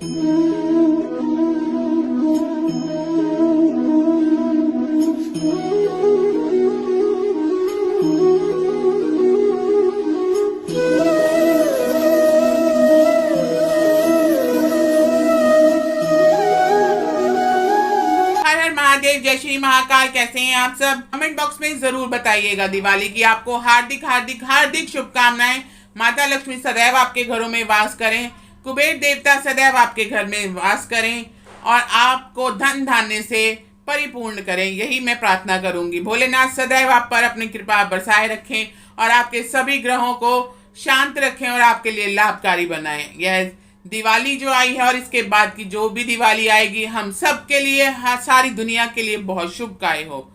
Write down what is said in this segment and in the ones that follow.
महादेव, जय श्री महाकाल। कैसे हैं आप सब? कमेंट बॉक्स में जरूर बताइएगा। दिवाली की आपको हार्दिक हार्दिक हार्दिक शुभकामनाएं। माता लक्ष्मी सदैव आपके घरों में वास करें, कुबेर देवता सदैव आपके घर में वास करें और आपको धन धान्य से परिपूर्ण करें, यही मैं प्रार्थना करूंगी। भोलेनाथ सदैव आप पर अपनी कृपा बरसाए रखें और आपके सभी ग्रहों को शांत रखें और आपके लिए लाभकारी बनाएं। यह दिवाली जो आई है और इसके बाद की जो भी दिवाली आएगी, हम सब के लिए, सारी दुनिया के लिए बहुत शुभकामनाएं हो,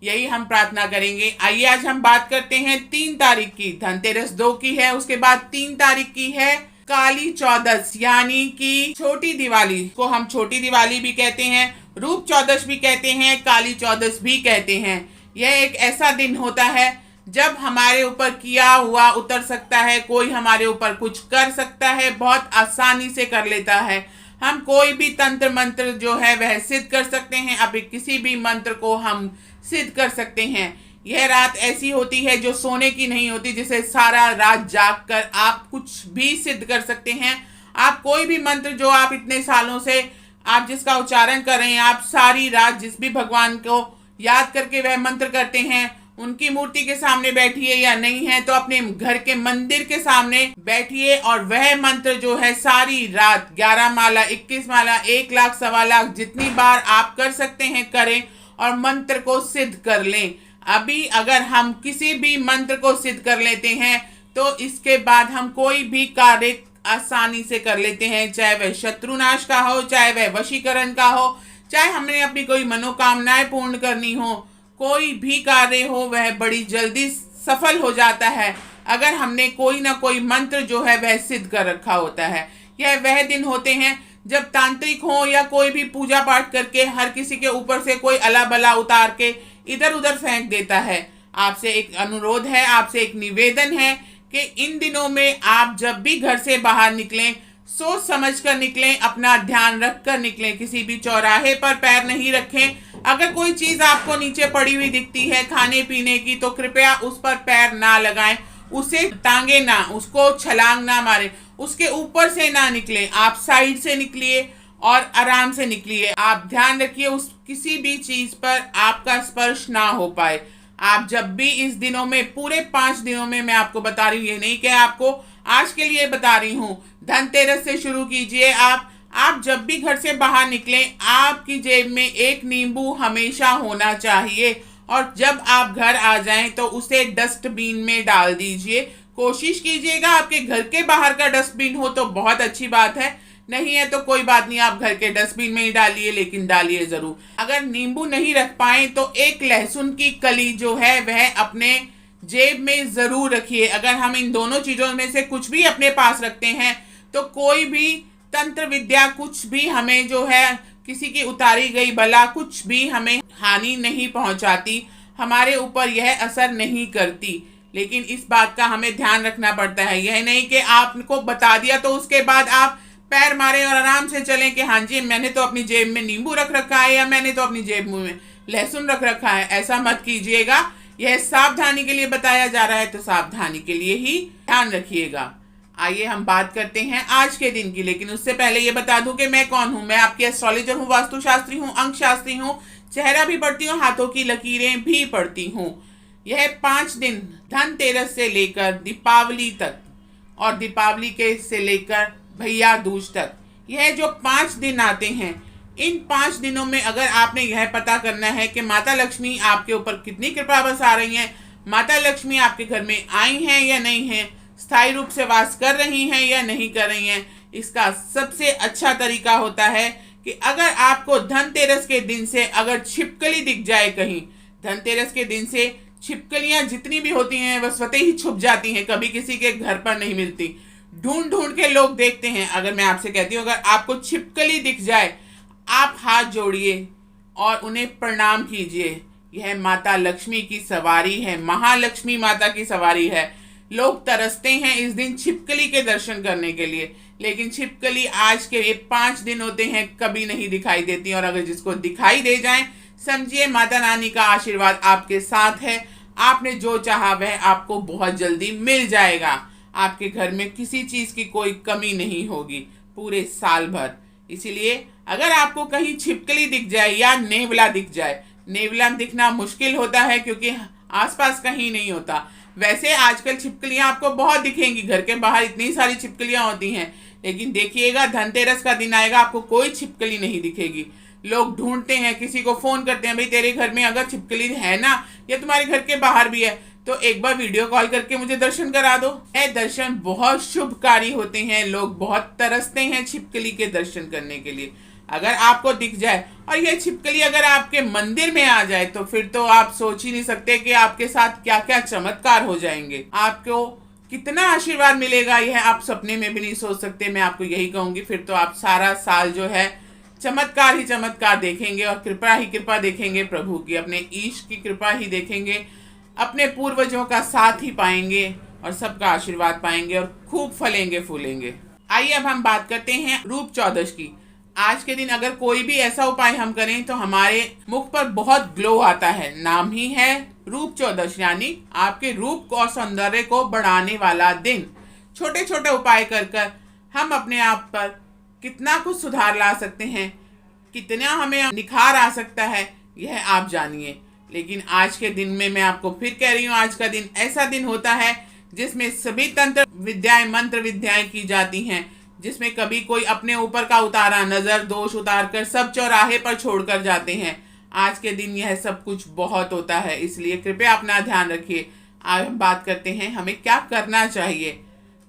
यही हम प्रार्थना करेंगे। आइए आज हम बात करते हैं 3 तारीख की। धनतेरस 2 की है, उसके बाद 3 तारीख की है काली चौदस, यानी कि छोटी दिवाली को हम छोटी दिवाली भी कहते हैं, रूप चौदस भी कहते हैं, काली चौदस भी कहते हैं। यह एक ऐसा दिन होता है जब हमारे ऊपर किया हुआ उतर सकता है, कोई हमारे ऊपर कुछ कर सकता है, बहुत आसानी से कर लेता है। हम कोई भी तंत्र मंत्र जो है वह सिद्ध कर सकते हैं, अभी किसी भी मंत्र को हम सिद्ध कर सकते हैं। यह रात ऐसी होती है जो सोने की नहीं होती, जिसे सारा रात जाग कर आप कुछ भी सिद्ध कर सकते हैं। आप कोई भी मंत्र जो आप इतने सालों से आप जिसका उच्चारण कर रहे हैं, आप सारी रात जिस भी भगवान को याद करके वह मंत्र करते हैं, उनकी मूर्ति के सामने बैठिए, या नहीं है तो अपने घर के मंदिर के सामने बैठिए और वह मंत्र जो है सारी रात 11 माला, 21 माला, 1 लाख, 1.25 लाख, जितनी बार आप कर सकते हैं करें और मंत्र को सिद्ध कर लें। अभी अगर हम किसी भी मंत्र को सिद्ध कर लेते हैं तो इसके बाद हम कोई भी कार्य आसानी से कर लेते हैं, चाहे वह शत्रुनाश का हो, चाहे वह वशीकरण का हो, चाहे हमने अपनी कोई मनोकामनाएं पूर्ण करनी हो, कोई भी कार्य हो वह बड़ी जल्दी सफल हो जाता है अगर हमने कोई ना कोई मंत्र जो है वह सिद्ध कर रखा होता है। यह वह दिन होते हैं जब तांत्रिक हो या कोई भी पूजा पाठ करके हर किसी के ऊपर से कोई अला बला उतार के इधर उधर फेंक देता है। आपसे एक अनुरोध है, आपसे एक निवेदन है कि इन दिनों में आप जब भी घर से बाहर निकलें, सोच समझ कर निकलें, अपना ध्यान रख कर निकलें, किसी भी चौराहे पर पैर नहीं रखें। अगर कोई चीज आपको नीचे पड़ी हुई दिखती है खाने पीने की, तो कृपया उस पर पैर ना लगाएं, उसे टांगे ना, उसको छलांग ना मारें, उसके ऊपर से ना निकले, आप साइड से निकलिए और आराम से निकलिए। आप ध्यान रखिए उस किसी भी चीज पर आपका स्पर्श ना हो पाए। आप जब भी इस दिनों में, पूरे 5 दिनों में मैं आपको बता रही हूँ, ये नहीं कि आपको आज के लिए बता रही हूँ, धनतेरस से शुरू कीजिए। आप जब भी घर से बाहर निकलें, आपकी जेब में एक नींबू हमेशा होना चाहिए और जब आप घर आ जाएं तो उसे डस्टबिन में डाल दीजिए। कोशिश कीजिएगा आपके घर के बाहर का डस्टबिन हो तो बहुत अच्छी बात है, नहीं है तो कोई बात नहीं, आप घर के डस्टबिन में ही डालिए, लेकिन डालिए जरूर। अगर नींबू नहीं रख पाए तो एक लहसुन की कली जो है वह अपने जेब में जरूर रखिए। अगर हम इन दोनों चीजों में से कुछ भी अपने पास रखते हैं तो कोई भी तंत्र विद्या, कुछ भी हमें जो है किसी की उतारी गई बला, कुछ भी हमें हानि नहीं पहुंचाती, हमारे ऊपर यह असर नहीं करती। लेकिन इस बात का हमें ध्यान रखना पड़ता है। यह नहीं कि आपको बता दिया तो उसके बाद आप पैर मारें और आराम से चलें कि हाँ जी मैंने तो अपनी जेब में नींबू रख रखा है या मैंने तो अपनी जेब में लहसुन रख रखा है। ऐसा मत कीजिएगा। यह सावधानी के लिए बताया जा रहा है तो सावधानी के लिए ही ध्यान रखिएगा। आइए हम बात करते हैं आज के दिन की, लेकिन उससे पहले ये बता दूं कि मैं कौन हूं। मैं आपकी एस्ट्रोलॉजर हूं, वास्तुशास्त्री हूं, अंक शास्त्री हूं, चेहरा भी पढ़ती हूं, हाथों की लकीरें भी पढ़ती हूं। यह 5 दिन धनतेरस से लेकर दीपावली तक और दीपावली के से लेकर भैया दूज तक, यह जो 5 दिन आते हैं, इन 5 दिनों में अगर आपने यह पता करना है कि माता लक्ष्मी आपके ऊपर कितनी कृपा बरसा रही हैं, माता लक्ष्मी आपके घर में आई हैं या नहीं है, स्थायी रूप से वास कर रही हैं या नहीं कर रही हैं, इसका सबसे अच्छा तरीका होता है कि अगर आपको धनतेरस के दिन से अगर छिपकली दिख जाए कहीं, धनतेरस के दिन से छिपकलियां जितनी भी होती हैं वह स्वतः ही छुप जाती हैं, कभी किसी के घर पर नहीं मिलती, ढूंढ ढूंढ के लोग देखते हैं। अगर मैं आपसे कहती हूँ अगर आपको छिपकली दिख जाए, आप हाथ जोड़िए और उन्हें प्रणाम कीजिए। यह माता लक्ष्मी की सवारी है, महालक्ष्मी माता की सवारी है। लोग तरसते हैं इस दिन छिपकली के दर्शन करने के लिए। लेकिन छिपकली आज के ये 5 दिन होते हैं कभी नहीं दिखाई देती, और अगर जिसको दिखाई दे जाए समझिए माता रानी का आशीर्वाद आपके साथ है। आपने जो चाहा वह आपको बहुत जल्दी मिल जाएगा। आपके घर में किसी चीज की कोई कमी नहीं होगी पूरे साल भर। इसीलिए अगर आपको कहीं छिपकली दिख जाए या नेवला दिख जाए, नेवला दिखना मुश्किल होता है क्योंकि आसपास कहीं नहीं होता, वैसे आजकल छिपकलियां आपको बहुत दिखेंगी, घर के बाहर इतनी सारी छिपकलियां होती हैं, लेकिन देखिएगा धनतेरस का दिन आएगा आपको कोई छिपकली नहीं दिखेगी। लोग ढूंढते हैं, किसी को फोन करते हैं, भाई तेरे घर में अगर छिपकली है ना या तुम्हारे घर के बाहर भी है तो एक बार वीडियो कॉल करके मुझे दर्शन करा दो। ये दर्शन बहुत शुभकारी होते हैं, लोग बहुत तरसते हैं छिपकली के दर्शन करने के लिए। अगर आपको दिख जाए और यह छिपकली अगर आपके मंदिर में आ जाए तो फिर तो आप सोच ही नहीं सकते कि आपके साथ क्या क्या चमत्कार हो जाएंगे, आपको कितना आशीर्वाद मिलेगा यह आप सपने में भी नहीं सोच सकते। मैं आपको यही कहूंगी, फिर तो आप सारा साल जो है चमत्कार ही चमत्कार देखेंगे और कृपा ही कृपा देखेंगे प्रभु की, अपने ईश की कृपा ही देखेंगे, अपने पूर्वजों का साथ ही पाएंगे और सबका आशीर्वाद पाएंगे और खूब फलेंगे फूलेंगे। आइए अब हम बात करते हैं रूप चौदश की। आज के दिन अगर कोई भी ऐसा उपाय हम करें तो हमारे मुख पर बहुत ग्लो आता है। नाम ही है रूप चौदश, यानी आपके रूप और सौंदर्य को बढ़ाने वाला दिन। छोटे छोटे उपाय कर कर हम अपने आप पर कितना कुछ सुधार ला सकते हैं, कितना हमें निखार आ सकता है, यह आप जानिए। लेकिन आज के दिन में मैं आपको फिर कह रही हूँ, आज का दिन ऐसा दिन होता है जिसमें सभी तंत्र विद्याएं मंत्र विद्याएं की जाती हैं, जिसमें कभी कोई अपने ऊपर का उतारा नजर दोष उतार कर सब चौराहे पर छोड़कर जाते हैं। आज के दिन यह सब कुछ बहुत होता है, इसलिए कृपया अपना ध्यान रखिए। आज हम बात करते हैं हमें क्या करना चाहिए।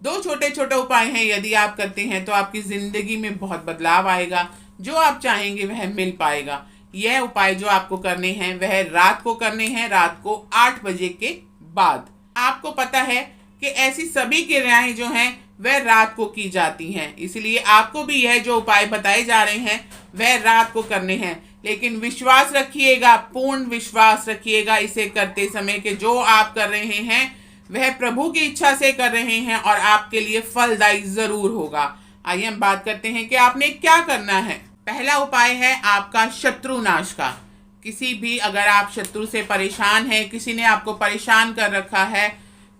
2 छोटे छोटे उपाय हैं, यदि आप करते हैं तो आपकी जिंदगी में बहुत बदलाव आएगा, जो आप चाहेंगे वह मिल पाएगा। यह उपाय जो आपको करने हैं वह रात को करने हैं, रात को 8 बजे के बाद। आपको पता है कि ऐसी सभी क्रियाएं जो हैं वह रात को की जाती हैं, इसलिए आपको भी यह जो उपाय बताए जा रहे हैं वह रात को करने हैं। लेकिन विश्वास रखिएगा, पूर्ण विश्वास रखिएगा इसे करते समय कि जो आप कर रहे हैं वह प्रभु की इच्छा से कर रहे हैं और आपके लिए फलदायी जरूर होगा। आइए हम बात करते हैं कि आपने क्या करना है। पहला उपाय है आपका शत्रु नाश का। किसी भी अगर आप शत्रु से परेशान हैं, किसी ने आपको परेशान कर रखा है,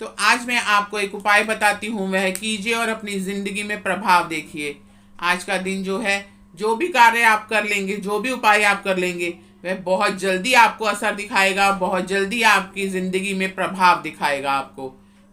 तो आज मैं आपको एक उपाय बताती हूँ, वह कीजिए और अपनी जिंदगी में प्रभाव देखिए। आज का दिन जो है, जो भी कार्य आप कर लेंगे, जो भी उपाय आप कर लेंगे, वह बहुत जल्दी आपको असर दिखाएगा, बहुत जल्दी आपकी जिंदगी में प्रभाव दिखाएगा। आपको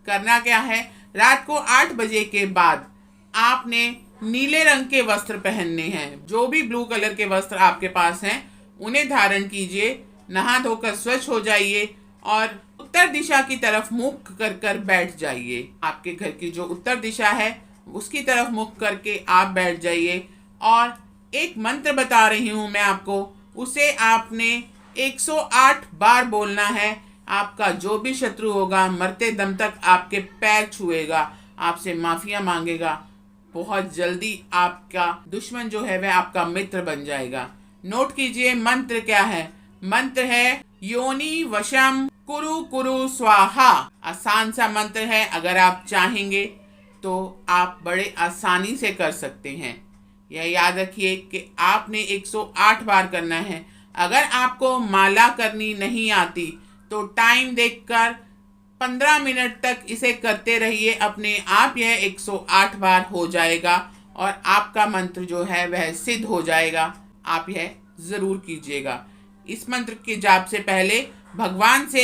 करना क्या है, रात को 8 बजे के बाद आपने नीले रंग के वस्त्र पहनने हैं। जो भी ब्लू कलर के वस्त्र आपके पास हैं उन्हें धारण कीजिए, नहा धोकर स्वच्छ हो जाइए और उत्तर दिशा की तरफ मुख कर कर बैठ जाइए। आपके घर की जो उत्तर दिशा है उसकी तरफ मुख करके आप बैठ जाइए और एक मंत्र बता रही हूँ मैं आपको, उसे आपने 108 बार बोलना है। आपका जो भी शत्रु होगा मरते दम तक आपके पैर छुएगा, आपसे माफिया मांगेगा, बहुत जल्दी आपका दुश्मन जो है वह आपका मित्र बन जाएगा। नोट कीजिए मंत्र क्या है। मंत्र है योनि वशम कुरु कुरु स्वाहा। आसान सा मंत्र है, अगर आप चाहेंगे तो आप बड़े आसानी से कर सकते हैं। यह याद रखिए कि आपने 108 बार करना है। अगर आपको माला करनी नहीं आती तो टाइम देखकर 15 मिनट तक इसे करते रहिए, अपने आप यह 108 बार हो जाएगा और आपका मंत्र जो है वह सिद्ध हो जाएगा। आप यह जरूर कीजिएगा। इस मंत्र के जाप से पहले भगवान से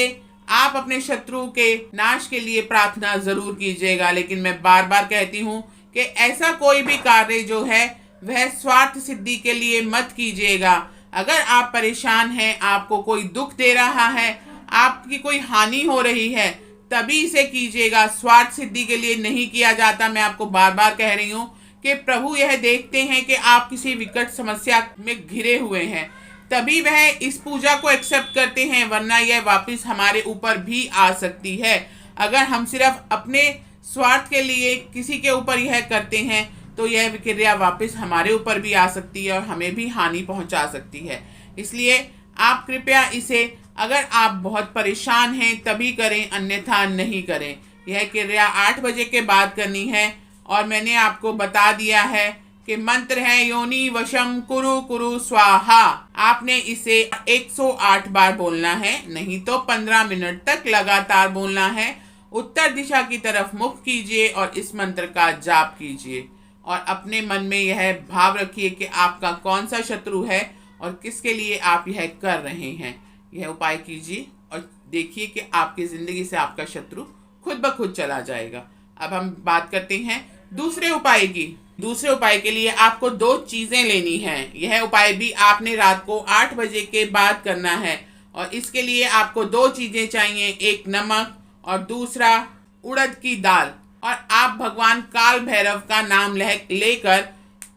आप अपने शत्रु के नाश के लिए प्रार्थना जरूर कीजिएगा। लेकिन मैं बार बार कहती हूँ कि ऐसा कोई भी कार्य जो है वह स्वार्थ सिद्धि के लिए मत कीजिएगा। अगर आप परेशान हैं, आपको कोई दुख दे रहा है, आपकी कोई हानि हो रही है, तभी इसे कीजिएगा, स्वार्थ सिद्धि के लिए नहीं किया जाता। मैं आपको बार बार कह रही हूँ कि प्रभु यह देखते हैं कि आप किसी विकट समस्या में घिरे हुए हैं, तभी वह इस पूजा को एक्सेप्ट करते हैं, वरना यह वापस हमारे ऊपर भी आ सकती है। अगर हम सिर्फ अपने स्वार्थ के लिए किसी के ऊपर यह करते हैं तो यह क्रिया वापस हमारे ऊपर भी आ सकती है और हमें भी हानि पहुंचा सकती है। इसलिए आप कृपया इसे, अगर आप बहुत परेशान हैं तभी करें, अन्यथा नहीं करें। यह क्रिया 8 बजे के बाद करनी है और मैंने आपको बता दिया है कि मंत्र है योनि वशम कुरु कुरु स्वाहा। आपने इसे 108 बार बोलना है, नहीं तो 15 मिनट तक लगातार बोलना है। उत्तर दिशा की तरफ मुख कीजिए और इस मंत्र का जाप कीजिए और अपने मन में यह भाव रखिए कि आपका कौन सा शत्रु है और किसके लिए आप यह कर रहे हैं। यह उपाय कीजिए और देखिए कि आपकी ज़िंदगी से आपका शत्रु खुद ब खुद चला जाएगा। अब हम बात करते हैं दूसरे उपाय की। दूसरे उपाय के लिए आपको 2 चीज़ें लेनी हैं। यह उपाय भी आपने रात को 8 बजे के बाद करना है और इसके लिए आपको 2 चीज़ें चाहिए, एक नमक और दूसरा उड़द की दाल। और आप भगवान काल भैरव का नाम लेकर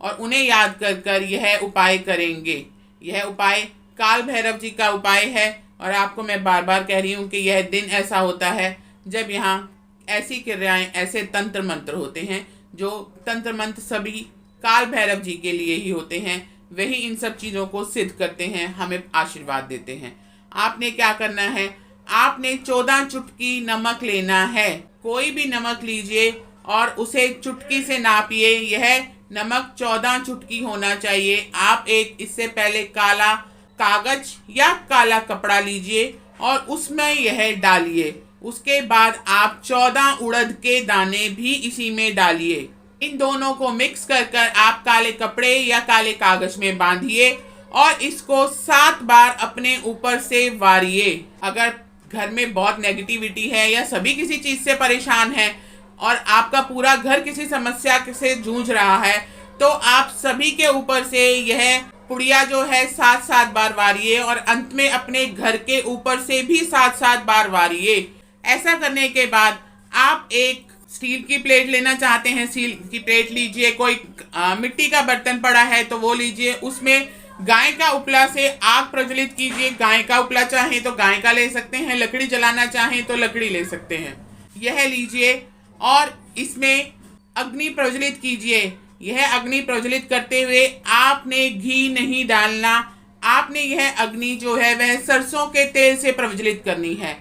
और उन्हें याद कर कर यह उपाय करेंगे। यह उपाय काल भैरव जी का उपाय है और आपको मैं बार बार कह रही हूँ कि यह दिन ऐसा होता है जब यहाँ ऐसी क्रियाएं, ऐसे तंत्र मंत्र होते हैं जो तंत्र मंत्र सभी काल भैरव जी के लिए ही होते हैं। वही इन सब चीज़ों को सिद्ध करते हैं, हमें आशीर्वाद देते हैं। आपने क्या करना है, आपने 14 चुटकी नमक लेना है। कोई भी नमक लीजिए और उसे चुटकी से नापिए। यह नमक 14 चुटकी होना चाहिए। आप एक इससे पहले काला कागज या काला कपड़ा लीजिए और उसमें यह डालिए। उसके बाद आप 14 उड़द के दाने भी इसी में डालिए। इन दोनों को मिक्स कर कर आप काले कपड़े या काले कागज में बांधिए और इसको 7 बार अपने ऊपर से वारिए। अगर घर में बहुत नेगेटिविटी है या सभी किसी चीज़ से परेशान हैं और आपका पूरा घर किसी समस्या से जूझ रहा है, तो आप सभी के ऊपर से यह पुड़िया जो है 7-7 बार वारिए और अंत में अपने घर के ऊपर से भी 7-7 बार वारिए। ऐसा करने के बाद आप एक स्टील की प्लेट लेना चाहते हैं, स्टील की प्लेट लीजिए। कोई मिट्टी का बर्तन पड़ा है तो वो लीजिए। उसमें गाय का उपला से आग प्रज्वलित कीजिए। गाय का उपला चाहें तो गाय का ले सकते हैं, लकड़ी जलाना चाहें तो लकड़ी ले सकते हैं। यह लीजिए और इसमें अग्नि प्रज्वलित कीजिए। यह अग्नि प्रज्वलित करते हुए आपने घी नहीं डालना। आपने यह अग्नि जो है वह सरसों के तेल से प्रज्वलित करनी है।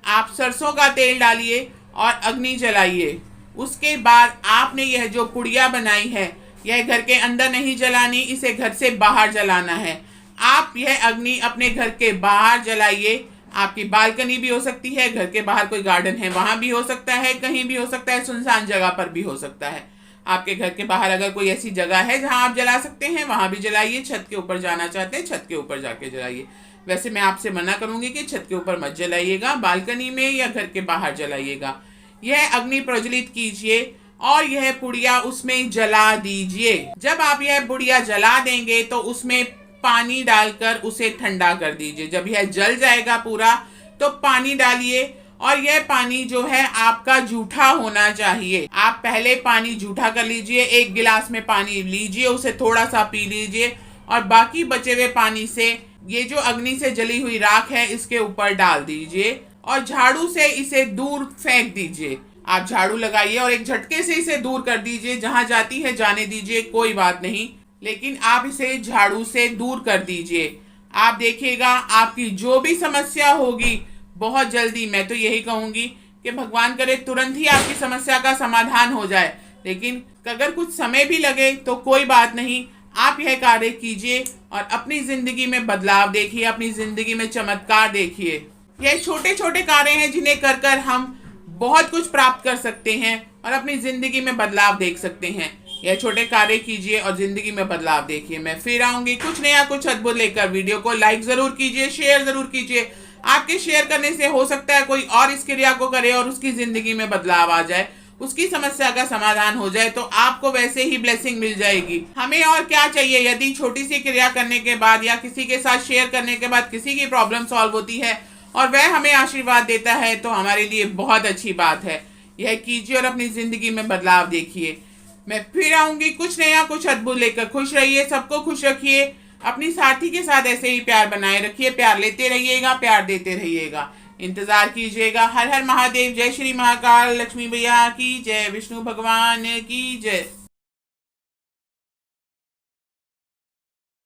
आप सरसों का तेल डालिए और अग्नि जलाइए। उसके बाद आपने यह जो पुड़िया बनाई है यह घर के अंदर नहीं जलानी, इसे घर से बाहर जलाना है। आप यह अग्नि अपने घर के बाहर जलाइए। आपकी बालकनी भी हो सकती है, घर के बाहर कोई गार्डन है वहाँ भी हो सकता है, कहीं भी हो सकता है, सुनसान जगह पर भी हो सकता है। आपके घर के बाहर अगर कोई ऐसी जगह है जहाँ आप जला सकते हैं वहाँ भी जलाइए। छत के ऊपर जाना चाहते हैं छत के ऊपर जाके जलाइए। वैसे मैं आपसे मना करूंगी कि छत के ऊपर मत जलाइएगा, बालकनी में या घर के बाहर जलाइएगा। यह अग्नि प्रज्वलित कीजिए और यह पुड़िया उसमें जला दीजिए। जब आप यह पुड़िया जला देंगे तो उसमें पानी डालकर उसे ठंडा कर दीजिए। जब यह जल जाएगा पूरा तो पानी डालिए और यह पानी जो है आपका जूठा होना चाहिए। आप पहले पानी जूठा कर लीजिए। 1 गिलास में पानी लीजिए, उसे थोड़ा सा पी लीजिए और बाकी बचे हुए पानी से ये जो अग्नि से जली हुई राख है इसके ऊपर डाल दीजिए और झाड़ू से इसे दूर फेंक दीजिए। आप झाड़ू लगाइए और एक झटके से इसे दूर कर दीजिए। जहां जाती है जाने दीजिए, कोई बात नहीं, लेकिन आप इसे झाड़ू से दूर कर दीजिए। आप देखिएगा आपकी जो भी समस्या होगी बहुत जल्दी, मैं तो यही कहूंगी कि भगवान करे तुरंत ही आपकी समस्या का समाधान हो जाए, लेकिन अगर कुछ समय भी लगे तो कोई बात नहीं। आप यह कार्य कीजिए और अपनी जिंदगी में बदलाव देखिए, अपनी जिंदगी में चमत्कार देखिए। यह छोटे छोटे कार्य हैं जिन्हें कर कर हम बहुत कुछ प्राप्त कर सकते हैं और अपनी जिंदगी में बदलाव देख सकते हैं। यह छोटे कार्य कीजिए और जिंदगी में बदलाव देखिए। मैं फिर आऊंगी कुछ नया कुछ अद्भुत लेकर। वीडियो को लाइक जरूर कीजिए, शेयर जरूर कीजिए। आपके शेयर करने से हो सकता है कोई और इस क्रिया को करे और उसकी जिंदगी में बदलाव आ जाए, उसकी समस्या का समाधान हो जाए, तो आपको वैसे ही ब्लेसिंग मिल जाएगी। हमें और क्या चाहिए? यदि छोटी सी क्रिया करने के बाद या किसी के साथ शेयर करने के बाद किसी की प्रॉब्लम सॉल्व होती है और वह हमें आशीर्वाद देता है तो हमारे लिए बहुत अच्छी बात है। यह कीजिए और अपनी जिंदगी में बदलाव देखिए। मैं फिर आऊंगी कुछ नया कुछ अद्भुत लेकर। खुश रहिए, सबको खुश रखिए, अपनी साथी के साथ ऐसे ही प्यार बनाए रखिए। प्यार लेते रहिएगा, प्यार देते रहिएगा, इंतजार कीजिएगा। हर हर महादेव। जय श्री महाकाल। लक्ष्मी भैया की जय, विष्णु भगवान की जय।